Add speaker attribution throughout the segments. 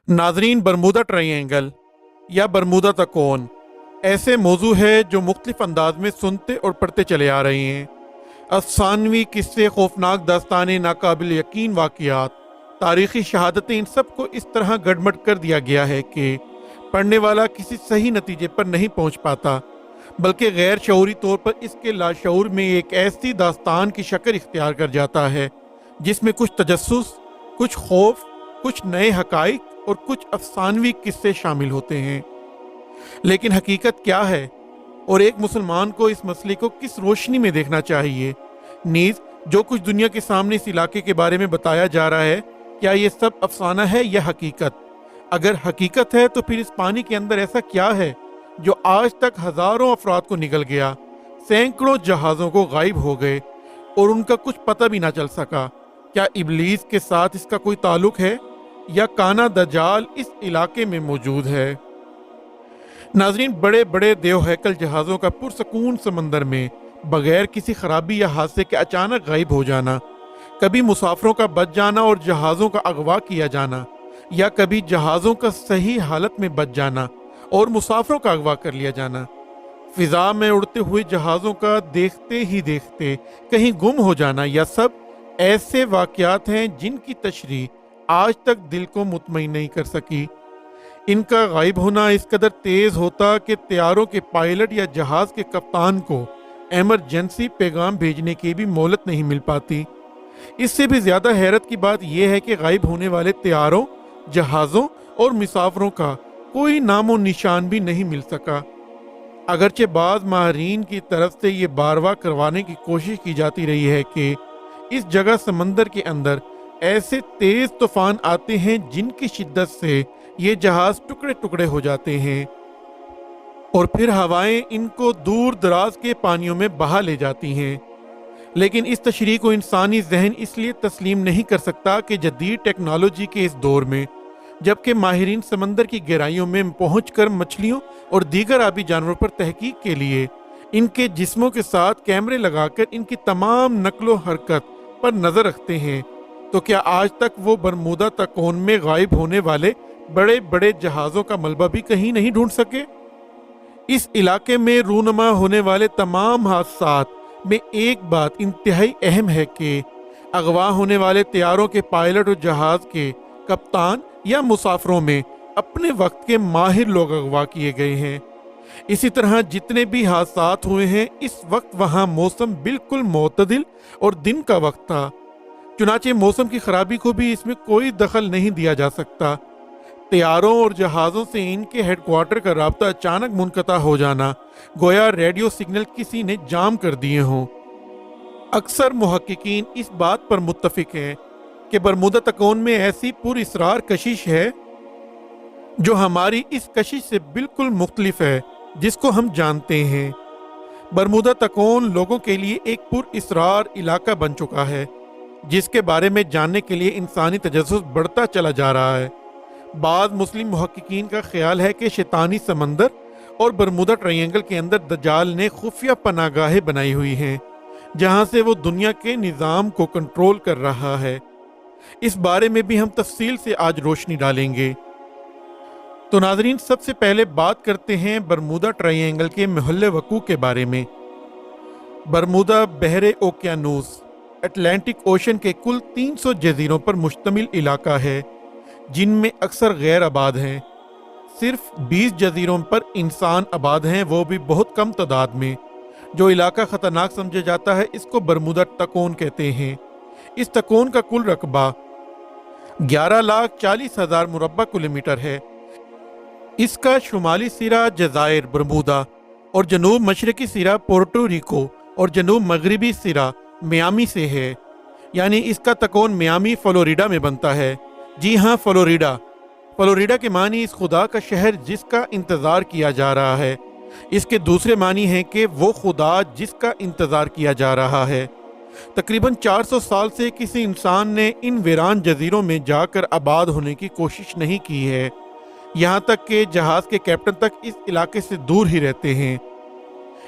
Speaker 1: नाजरीन, Bermuda triangle या Bermuda तकोन ऐसे मौजू है जो मुख्तलिफ अंदाज में सुनते और पढ़ते चले आ रहे हैं। अफसानवी किस्से, खौफनाक दास्तानें, नाकाबिल यकीन वाक़यात, तारीख़ी शहादतें, इन सब को इस तरह गड़मड़ कर दिया गया है कि पढ़ने वाला किसी सही नतीजे पर नहीं पहुँच पाता, बल्कि गैर शऊरी तौर पर इसके लाशऊर में एक ऐसी दास्तान की शक्ल इख्तियार कर जाता है जिसमें कुछ तजस्सुस, कुछ खौफ, कुछ नए हकाइक और कुछ अफसानवी किस्से शामिल होते हैं। लेकिन हकीकत क्या है और एक मुसलमान को इस मसले को किस रोशनी में देखना चाहिए? नीज जो कुछ दुनिया के सामने इस इलाके के बारे में बताया जा रहा है, क्या ये सब अफसाना है या हकीकत? अगर हकीकत है तो फिर इस पानी के अंदर ऐसा क्या है जो आज तक हजारों अफराद को निगल गया, सैकड़ों जहाज़ों को गायब हो गए और उनका कुछ पता भी ना चल सका? क्या इबलीस के साथ इसका कोई ताल्लुक है या काना दजाल इस इलाके में मौजूद है? नाजरीन, बड़े बड़े देव हैकल जहाज़ों का पुरसकून समंदर में बगैर किसी खराबी या हादसे के अचानक गायब हो जाना, कभी मुसाफरों का बच जाना और जहाज़ों का अगवा किया जाना, या कभी जहाज़ों का सही हालत में बच जाना और मुसाफरों का अगवा कर लिया जाना, फिजा में उड़ते हुए जहाज़ों का देखते ही देखते कहीं गुम हो जाना, यह सब ऐसे वाक़यात हैं जिनकी तशरीह आज तक दिल को मुतमईन नहीं कर सकी। इनका गायब होना इस कदर तेज होता कि तैयारों के पायलट या जहाज के कप्तान को एमरजेंसी पैगाम भेजने की भी मोहलत नहीं मिल पाती। इससे भी ज्यादा हैरत की बात यह है कि गायब होने वाले तैयारों, जहाज़ों और मुसाफरों का कोई नामो निशान भी नहीं मिल सका। अगरचे बाज़ माहरीन की तरफ से ये बारवा करवाने की कोशिश की जाती रही है कि इस जगह समंदर के अंदर ऐसे तेज तूफान आते हैं जिनकी शिद्दत से ये जहाज टुकड़े टुकड़े हो जाते हैं और फिर हवाएं इनको दूर दराज के पानियों में बहा ले जाती हैं। लेकिन इस तशरीह को इंसानी जहन इसलिए तस्लीम नहीं कर सकता कि जदीद टेक्नोलॉजी के इस दौर में, जबकि माहिरीन समंदर की गहराइयों में पहुंचकर मछलियों और दीगर आबी जानवरों पर तहकीक के लिए इनके जिस्मों के साथ कैमरे लगाकर इनकी तमाम नकलो हरकत पर नजर रखते हैं, तो क्या आज तक वो बरमूदा तकोन में गायब होने वाले बड़े बड़े जहाज़ों का मलबा भी कहीं नहीं ढूंढ सके? इस इलाके में रूनमा होने वाले तमाम हादसात में एक बात इंतहाई अहम है कि अगवा होने वाले तैयारों के पायलट और जहाज के कप्तान या मुसाफरों में अपने वक्त के माहिर लोग अगवा किए गए हैं। इसी तरह जितने भी हादसात हुए हैं, इस वक्त वहां मौसम बिल्कुल मोतदिल और दिन का वक्त था, चुनाचे मौसम की खराबी को भी इसमें कोई दखल नहीं दिया जा सकता। तैयारों और जहाज़ों से इनके हेडक्वार्टर का राब्ता अचानक मुनक़ता हो जाना, गोया रेडियो सिग्नल किसी ने जाम कर दिए हों। अक्सर मुहक्किकीन इस बात पर मुत्तफिक हैं कि बरमूदा तकोन में ऐसी पुरइसरार कशिश है जो हमारी इस कशिश से बिल्कुल मुख्तलिफ है जिसको हम जानते हैं। बरमूदा तकोन लोगों के लिए एक पुरइसरार इलाका बन चुका है जिसके बारे में जानने के लिए इंसानी तजस्सुस बढ़ता चला जा रहा है। बाद मुस्लिम मुहक्किकीन का ख्याल है कि शैतानी समंदर और बरमूदा ट्रायंगल के अंदर दज्जाल ने खुफिया पनागाहें बनाई हुई हैं जहां से वो दुनिया के निज़ाम को कंट्रोल कर रहा है। इस बारे में भी हम तफसील से आज रोशनी डालेंगे। तो नाजरीन, सबसे पहले बात करते हैं बरमूदा ट्रायंगल के महल वकू के बारे में। बरमूदा बहरे ओकियानूस, अटलांटिक ओशन के कुल 300 जजीरों पर मुश्तमिल इलाका है जिनमें अक्सर गैर आबाद हैं। सिर्फ 20 जजीरों पर इंसान आबाद हैं, वो भी बहुत कम तादाद में। जो इलाका ख़तरनाक समझा जाता है इसको बरमूदा तकोन कहते हैं। इस तकोन का कुल रकबा 11,40,000 मुरब्बा किलोमीटर है। इसका शुमाली सिरा जज़ायर बरमूदा और जनूब मशरकी सिरा पोर्टो रिको और जनूब मगरबी सिरा मियामी से है, यानी इसका तकोन मियामी फ्लोरिडा में बनता है। जी हाँ, फ्लोरिडा। फ्लोरिडा के मानी इस खुदा का शहर जिसका इंतज़ार किया जा रहा है। इसके दूसरे मानी हैं कि वो खुदा जिसका इंतज़ार किया जा रहा है। तकरीबन 400 साल से किसी इंसान ने इन वीरान जजीरों में जाकर आबाद होने की कोशिश नहीं की है। यहाँ तक कि जहाज़ के कैप्टन तक इस इलाके से दूर ही रहते हैं।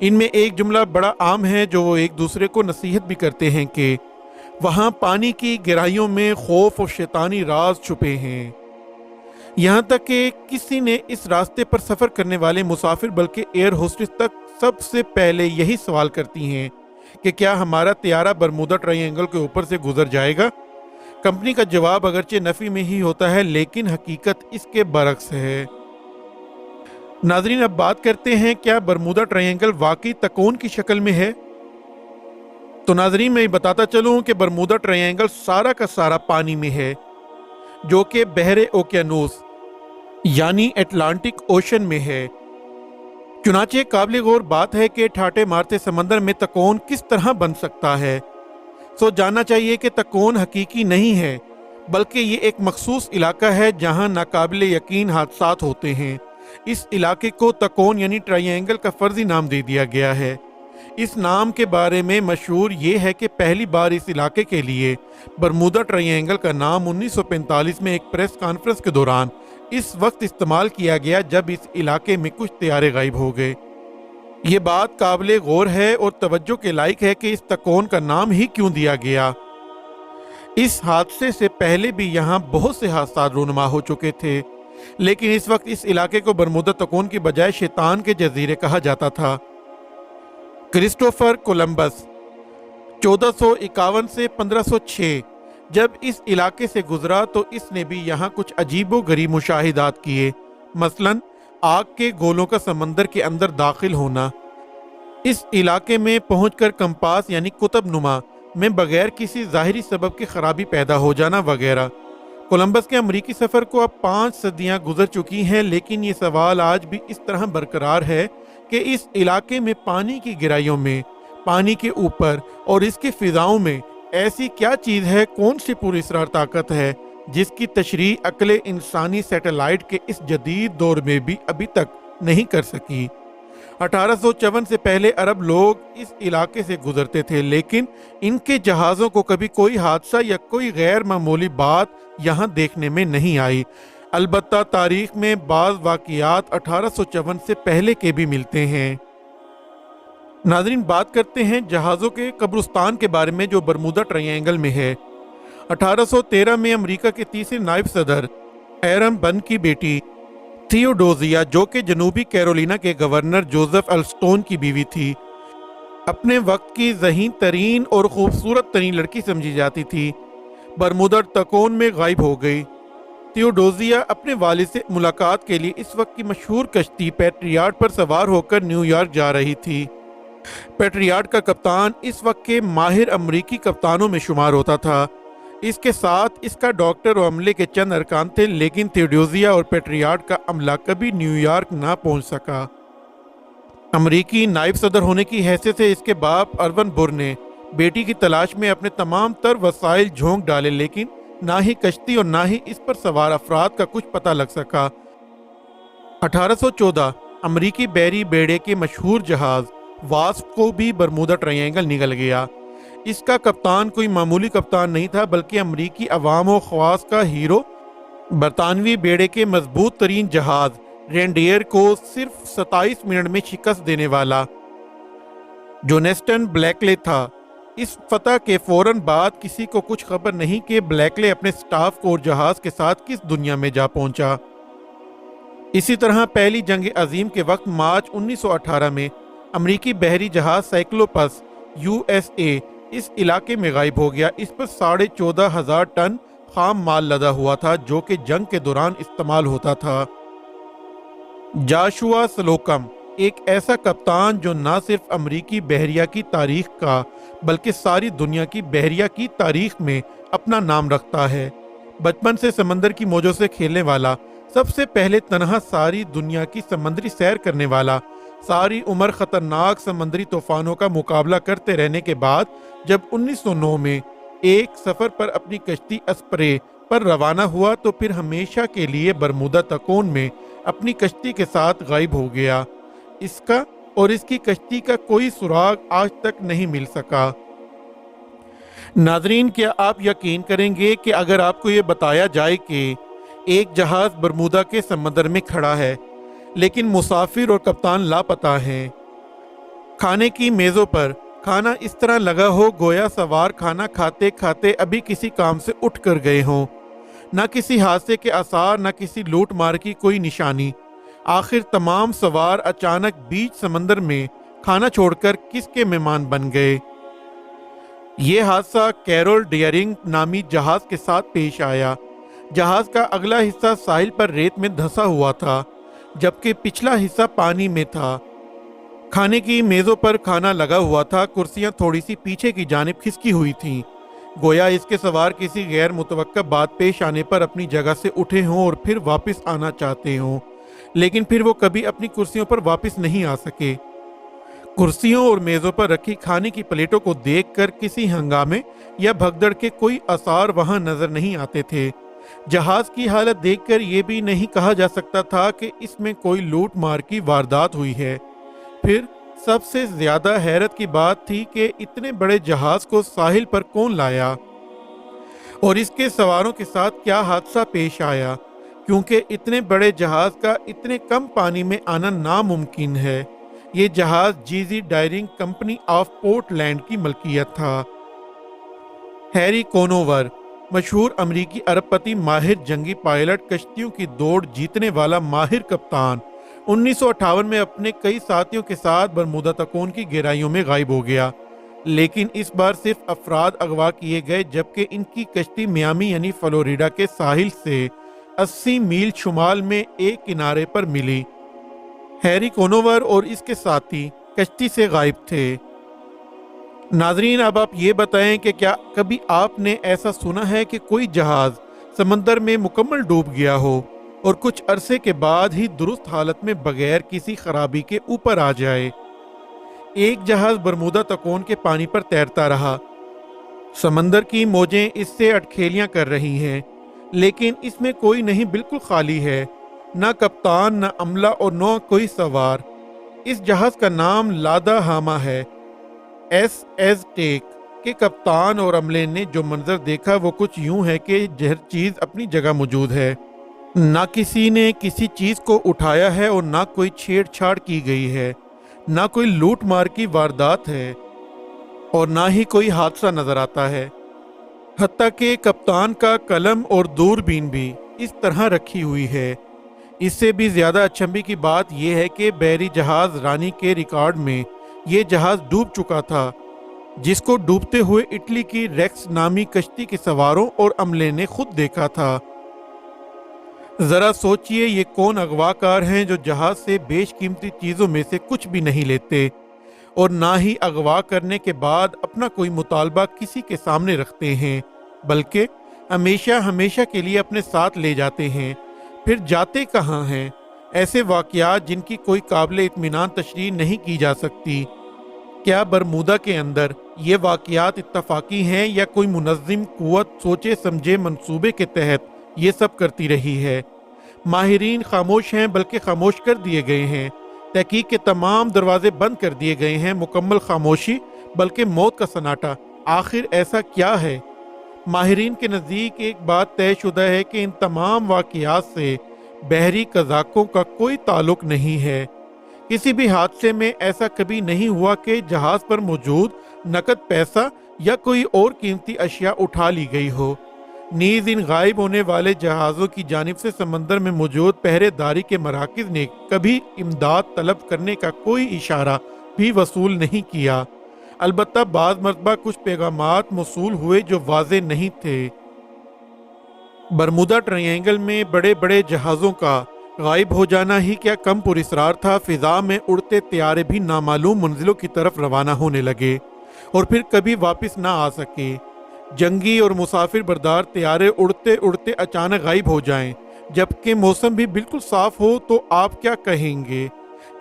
Speaker 1: इनमें एक जुमला बड़ा आम है जो वो एक दूसरे को नसीहत भी करते हैं कि वहाँ पानी की गहराइयों में खौफ और शैतानी राज छुपे हैं। यहाँ तक कि किसी ने इस रास्ते पर सफ़र करने वाले मुसाफिर बल्कि एयर होस्टेस तक सबसे पहले यही सवाल करती हैं कि क्या हमारा त्यारा बरमूदा ट्रायंगल के ऊपर से गुजर जाएगा। कंपनी का जवाब अगरचे नफ़ी में ही होता है, लेकिन हकीकत इसके बरक्स है। नाजरीन, अब बात करते हैं क्या बरमूदा ट्रायंगल वाकई तकोन की शक्ल में है। तो नाजरीन, मैं बताता चलूं कि बरमूदा ट्रायंगल सारा का सारा पानी में है, जो कि बहरे ओकियानूस यानी अटलांटिक ओशन में है। चुनाचे काबिल गौर बात है कि ठाटे मारते समंदर में तकोन किस तरह बन सकता है। सो जानना चाहिए कि तकोन हकीकी नहीं है, बल्कि ये एक मखसूस इलाका है जहां नाकाबिल यकीन हादसात होते हैं। इस इलाके को तकोन यानी ट्रायंगल का फर्जी नाम दे दिया गया है। इस नाम के बारे में मशहूर ये है कि पहली बार इस इलाके के लिए बरमूदा ट्रायंगल का नाम 1945 में एक प्रेस कॉन्फ्रेंस के दौरान इस वक्त इस्तेमाल किया गया जब इस इलाके में कुछ तैयारे गायब हो गए। ये बात काबिल गौर है और तवज्जो के लायक है कि इस तकोन का नाम ही क्यों दिया गया। इस हादसे से पहले भी यहाँ बहुत से हादसा रूनुमा हो चुके थे, लेकिन इस वक्त इस इलाके को बरमूदा तकोन की बजाय शैतान के जजीरे कहा जाता था। क्रिस्टोफर कोलंबस 1451 से 1506 जब इस इलाके से गुजरा तो इसने भी यहाँ कुछ अजीबो गरीब मुशाहिदात किए। मसलन आग के गोलों का समंदर के अंदर दाखिल होना, इस इलाके में पहुंचकर कंपास यानी कुतब नुमा में बगैर किसी ज़ाहिरी सबब की खराबी पैदा हो जाना वगैरह। कोलंबस के अमरीकी सफ़र को अब 5 सदियां गुजर चुकी हैं, लेकिन ये सवाल आज भी इस तरह बरकरार है कि इस इलाके में पानी की गहराइयों में, पानी के ऊपर और इसकी फिजाओं में ऐसी क्या चीज़ है, कौन सी पुरअसरार ताकत है जिसकी तशरीह अक्ल इंसानी सैटेलाइट के इस जदीद दौर में भी अभी तक नहीं कर सकी। 1854 से पहले अरब लोग इस इलाके से गुजरते थे, लेकिन इनके जहाज़ों को कभी कोई हादसा या कोई गैर मामूली बात यहाँ देखने में नहीं आई। अलबत्ता तारीख में बाज़ वाक़ियात 1854 से पहले के भी मिलते हैं। नाज़रीन, बात करते हैं जहाज़ों के कब्रिस्तान के बारे में जो बरमूदा ट्रायंगल में है। 1813 में अमेरिका के तीसरे नायब सदर एरम बन की बेटी थियोडोसिया, जो कि जनूबी कैरोलिना के गवर्नर जोसेफ अल्स्टोन की बीवी थी, अपने वक्त की ज़हीन तरीन और खूबसूरत तरीन लड़की समझी जाती थी, बरमूदा तकोन में गायब हो गई। थियोडोसिया अपने वालिद से मुलाकात के लिए इस वक्त की मशहूर कश्ती पैट्रियाट पर सवार होकर न्यूयॉर्क जा रही थी। पैट्रियाट का कप्तान इस वक्त के माहिर अमरीकी कप्तानों में शुमार होता था। इसके साथ इसका डॉक्टर और अमले के चंद अरकान थे, लेकिन थियोडोसिया और पैट्रियाट का अमला कभी न्यूयॉर्क ना पहुंच सका। अमरीकी नायब सदर होने की हैसियत से इसके बाप अर्वन बुर ने बेटी की तलाश में अपने तमाम तर वसाइल झोंक डाले, लेकिन ना ही कश्ती और ना ही इस पर सवार अफराद का कुछ पता लग सका। 1814 अमरीकी बहरी बेड़े के मशहूर जहाज वास्प को भी बरमूदा ट्रायंगल निगल गया। इसका कप्तान कोई मामूली कप्तान नहीं था, बल्कि अमरीकी अवाम व ख्वास का हीरो, बरतानवी बेड़े के मजबूत तरीन जहाज रेंडियर को सिर्फ 27 मिनट में शिकस्त देने वाला जोनेस्टन ब्लैकले था। इस फतह के फौरन बाद किसी को कुछ खबर नहीं कि ब्लैकले अपने स्टाफ और जहाज के साथ किस दुनिया में जा पहुंचा। इसी तरह पहली जंग अजीम के वक्त मार्च 1918 में अमरीकी बहरी जहाज साइक्लोपस USA इस इलाके में गायब हो गया। इस पर 14,500 टन खाम माल लदा हुआ था, जो कि जंग के दौरान इस्तेमाल होता था। जाशुआ स्लोकम एक ऐसा कप्तान जो न सिर्फ अमरीकी बहरिया की तारीख का बल्कि सारी दुनिया की बहरिया की तारीख में अपना नाम रखता है। बचपन से समंदर की मौजों से खेलने वाला, सबसे पहले तनहा सारी दुनिया की समंदरी सैर करने वाला, सारी उम्र खतरनाक समंदरी तूफानों का मुकाबला करते रहने के बाद जब 1909 में एक सफर पर अपनी कश्ती अस्प्रे पर रवाना हुआ तो फिर हमेशा के लिए बरमूदा तकोन में अपनी कश्ती के साथ गायब हो गया। इसका और इसकी कश्ती का कोई सुराग आज तक नहीं मिल सका। नाजरीन, क्या आप यकीन करेंगे कि अगर आपको ये बताया जाए कि एक जहाज बरमूदा के समंदर में खड़ा है लेकिन मुसाफिर और कप्तान लापता हैं। खाने की मेज़ों पर खाना इस तरह लगा हो गोया सवार खाना खाते खाते अभी किसी काम से उठ कर गए हों। نہ کسی حادثے کے آثار، نہ کسی لوٹ مار کی کوئی نشانی۔ آخر تمام سوار اچانک بیچ سمندر میں کھانا چھوڑ کر کس کے مہمان بن گئے؟ یہ حادثہ کیرول ڈیئرنگ نامی جہاز کے ساتھ پیش آیا۔ جہاز کا اگلا حصہ ساحل پر ریت میں دھسا ہوا تھا، جبکہ پچھلا حصہ پانی میں تھا۔ کھانے کی میزوں پر کھانا لگا ہوا تھا، کرسیاں تھوڑی سی پیچھے کی جانب کھسکی ہوئی تھیں، گویا اس کے سوار کسی غیر متوقع بات پیش آنے پر اپنی جگہ سے اٹھے ہوں اور پھر واپس آنا چاہتے ہوں، لیکن پھر وہ کبھی اپنی کرسیوں پر واپس نہیں آ سکے۔ کرسیوں اور میزوں پر رکھی کھانے کی پلیٹوں کو دیکھ کر کسی ہنگامے یا بھگدڑ کے کوئی آثار وہاں نظر نہیں آتے تھے۔ جہاز کی حالت دیکھ کر یہ بھی نہیں کہا جا سکتا تھا کہ اس میں کوئی لوٹ مار کی واردات ہوئی ہے۔ پھر سب سے زیادہ حیرت کی بات تھی کہ اتنے بڑے جہاز کو ساحل پر کون لایا اور اس کے سواروں کے ساتھ کیا حادثہ پیش آیا، کیونکہ اتنے بڑے جہاز کا اتنے کم پانی میں آنا ناممکن ہے۔ یہ جہاز جیزی ڈائرنگ کمپنی آف پورٹ لینڈ کی ملکیت تھا۔ ہیری کونوور، مشہور امریکی ارب پتی، ماہر جنگی پائلٹ، کشتیوں کی دوڑ جیتنے والا ماہر کپتان، 1958 میں اپنے کئی ساتھیوں کے ساتھ برمودا تکون کی گہرائیوں میں غائب ہو گیا، لیکن اس بار صرف افراد اغوا کیے گئے، جبکہ ان کی کشتی میامی یعنی فلوریڈا کے ساحل سے 80 میل شمال میں ایک کنارے پر ملی۔ ہیری کونوور اور اس کے ساتھی کشتی سے غائب تھے۔ ناظرین، اب آپ یہ بتائیں کہ کیا کبھی آپ نے ایسا سنا ہے کہ کوئی جہاز سمندر میں مکمل ڈوب گیا ہو اور کچھ عرصے کے بعد ہی درست حالت میں بغیر کسی خرابی کے اوپر آ جائے؟ ایک جہاز برمودا تکون کے پانی پر تیرتا رہا۔ سمندر کی موجیں اس سے اٹکھیلیاں کر رہی ہیں، لیکن اس میں کوئی نہیں، بالکل خالی ہے، نہ کپتان، نہ عملہ اور نہ کوئی سوار۔ اس جہاز کا نام لادا ہاما ہے۔ ایس ایز ٹیک کے کپتان اور عملے نے جو منظر دیکھا وہ کچھ یوں ہے کہ ہر چیز اپنی جگہ موجود ہے، نہ کسی نے کسی چیز کو اٹھایا ہے اور نہ کوئی چھیڑ چھاڑ کی گئی ہے، نہ کوئی لوٹ مار کی واردات ہے اور نہ ہی کوئی حادثہ نظر آتا ہے۔ حتیٰ کہ کپتان کا قلم اور دوربین بھی اس طرح رکھی ہوئی ہے۔ اس سے بھی زیادہ اچنبھے کی بات یہ ہے کہ بحری جہاز رانی کے ریکارڈ میں یہ جہاز ڈوب چکا تھا، جس کو ڈوبتے ہوئے اٹلی کی ریکس نامی کشتی کے سواروں اور عملے نے خود دیکھا تھا۔ ذرا سوچئے، یہ کون اغوا کار ہیں جو جہاز سے بیش قیمتی چیزوں میں سے کچھ بھی نہیں لیتے اور نہ ہی اغوا کرنے کے بعد اپنا کوئی مطالبہ کسی کے سامنے رکھتے ہیں، بلکہ ہمیشہ کے لیے اپنے ساتھ لے جاتے ہیں۔ پھر جاتے کہاں ہیں؟ ایسے واقعات جن کی کوئی قابل اطمینان تشریح نہیں کی جا سکتی۔ کیا برمودا کے اندر یہ واقعات اتفاقی ہیں یا کوئی منظم قوت سوچے سمجھے منصوبے کے تحت یہ سب کرتی رہی ہے؟ ماہرین خاموش ہیں، بلکہ خاموش کر دیے گئے ہیں۔ تحقیق کے تمام دروازے بند کر دیے گئے ہیں، مکمل خاموشی، بلکہ موت کا سناٹا۔ آخر ایسا کیا ہے؟ ماہرین کے نزدیک ایک بات طے شدہ ہے کہ ان تمام واقعات سے بحری قزاقوں کا کوئی تعلق نہیں ہے۔ کسی بھی حادثے میں ایسا کبھی نہیں ہوا کہ جہاز پر موجود نقد پیسہ یا کوئی اور قیمتی اشیاء اٹھا لی گئی ہو۔ نیز ان غائب ہونے والے جہازوں کی جانب سے سمندر میں موجود پہرے داری کے مراکز نے کبھی امداد طلب کرنے کا کوئی اشارہ بھی وصول نہیں کیا۔ البتہ بعض مرتبہ کچھ پیغامات موصول ہوئے جو واضح نہیں تھے۔ برمودا ٹرائینگل میں بڑے بڑے جہازوں کا غائب ہو جانا ہی کیا کم پراسرار تھا۔ فضا میں اڑتے طیارے بھی نامعلوم منزلوں کی طرف روانہ ہونے لگے اور پھر کبھی واپس نہ آ سکے۔ جنگی اور مسافر بردار طیارے اڑتے اڑتے اچانک غائب ہو جائیں، جبکہ موسم بھی بالکل صاف ہو، تو آپ کیا کہیں گے؟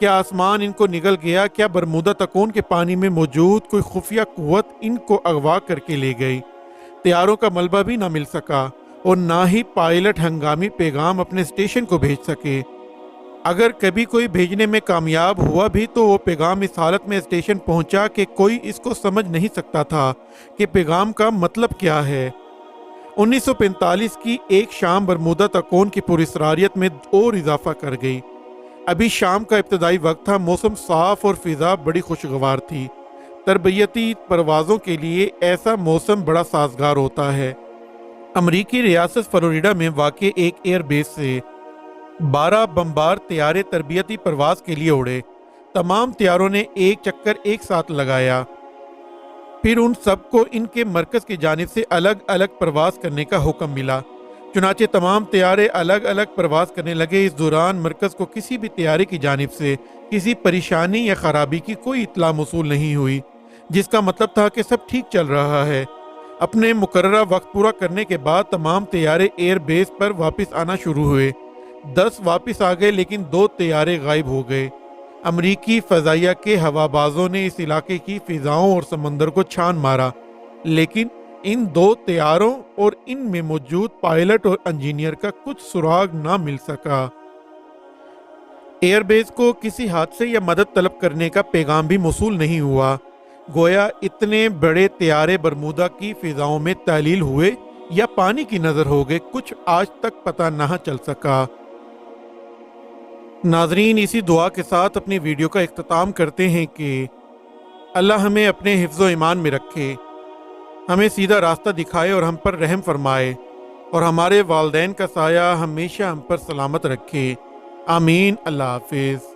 Speaker 1: کیا آسمان ان کو نگل گیا؟ کیا برمودا تکون کے پانی میں موجود کوئی خفیہ قوت ان کو اغوا کر کے لے گئی؟ طیاروں کا ملبہ بھی نہ مل سکا اور نہ ہی پائلٹ ہنگامی پیغام اپنے اسٹیشن کو بھیج سکے۔ اگر کبھی کوئی بھیجنے میں کامیاب ہوا بھی تو وہ پیغام اس حالت میں اسٹیشن پہنچا کہ کوئی اس کو سمجھ نہیں سکتا تھا کہ پیغام کا مطلب کیا ہے۔ 1945 کی ایک شام برمودا تکون کی پراسراریت میں اور اضافہ کر گئی۔ ابھی شام کا ابتدائی وقت تھا، موسم صاف اور فضا بڑی خوشگوار تھی۔ تربیتی پروازوں کے لیے ایسا موسم بڑا سازگار ہوتا ہے۔ امریکی ریاست فلوریڈا میں واقع ایک ایئر بیس سے 12 بمبار طیارے تربیتی پرواز کے لیے اڑے۔ تمام طیاروں نے ایک چکر ایک ساتھ لگایا، پھر ان سب کو ان کے مرکز کی جانب سے الگ الگ پرواز کرنے کا حکم ملا۔ چنانچہ تمام طیارے الگ الگ پرواز کرنے لگے۔ اس دوران مرکز کو کسی بھی طیارے کی جانب سے کسی پریشانی یا خرابی کی کوئی اطلاع موصول نہیں ہوئی، جس کا مطلب تھا کہ سب ٹھیک چل رہا ہے۔ اپنے مقررہ وقت پورا کرنے کے بعد تمام طیارے ایئر بیس پر واپس آنا شروع ہوئے۔ 10 واپس آ گئے لیکن 2 طیارے غائب ہو گئے۔ امریکی فضائیہ کے ہوابازوں نے اس علاقے کی فضاؤں اور سمندر کو چھان مارا، لیکن ان 2 طیاروں اور ان میں موجود پائلٹ اور انجینئر کا کچھ سراغ نہ مل سکا۔ ایئر بیس کو کسی حادثے یا مدد طلب کرنے کا پیغام بھی موصول نہیں ہوا، گویا اتنے بڑے طیارے برمودا کی فضاؤں میں تعلیل ہوئے یا پانی کی نظر ہو گئے، کچھ آج تک پتہ نہ چل سکا۔ ناظرین، اسی دعا کے ساتھ اپنی ویڈیو کا اختتام کرتے ہیں کہ اللہ ہمیں اپنے حفظ و ایمان میں رکھے، ہمیں سیدھا راستہ دکھائے اور ہم پر رحم فرمائے، اور ہمارے والدین کا سایہ ہمیشہ ہم پر سلامت رکھے۔ آمین۔ اللہ حافظ۔